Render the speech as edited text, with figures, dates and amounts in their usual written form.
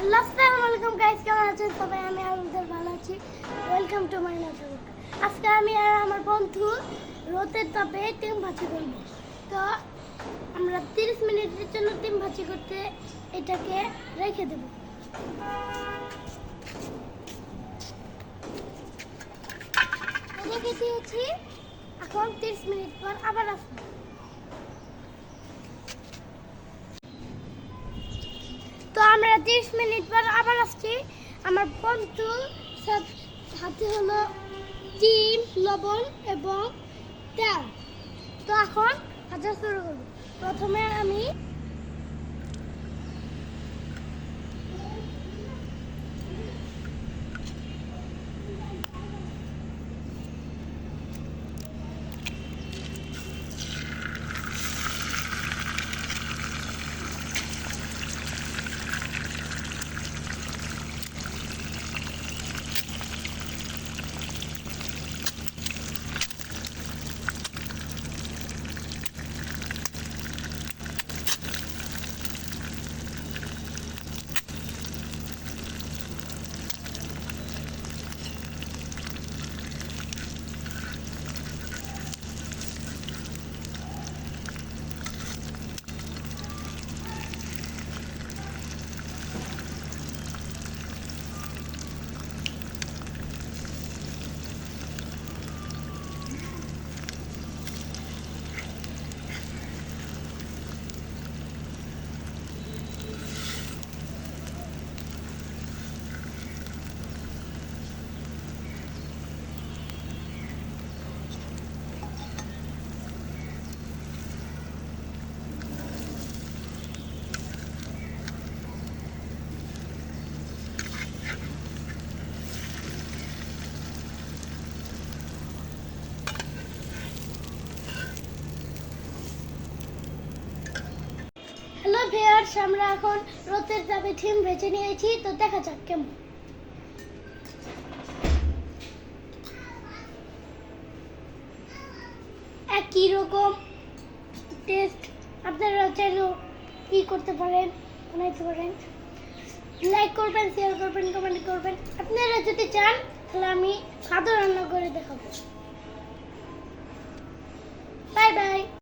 Hello আসসালামু আলাইকুম guys, কেমন আছেন সবাই? আমি আলহামদুলিল্লাহ ভালো আছি। ওয়েলকাম টু মাই নাটক। আজকে আমি আর আমার বন্ধু রোদের তাপে ডিম ভাজি করব। তো আমরা 30 মিনিটের জন্য ডিম ভাজি করতে এটাকে রেখে দেব। রেখে দিয়েছি, এখন 30 মিনিট পর আবার আসবো। তো আমরা 30 মিনিট পর আবার আসছি। আমার বন্ধু হাতে হলো ডিম, লবণ এবং তেল। তো এখন ভাজা শুরু করবো। প্রথমে আমি হ্যালো ভিউয়ার্স, আমরা এখন রোদের তাপে ডিম ভেজে নিয়েছি। তো দেখা যাক কেমন। একই রকম টেস্ট আপনারা চাইলেও কি করতে পারেন, বানাইতে পারেন। লাইক করবেন, শেয়ার করবেন, কমেন্ট করবেন। আপনারা যদি চান তাহলে আমি খাদ্য রান্না করে দেখাবো। Bye bye.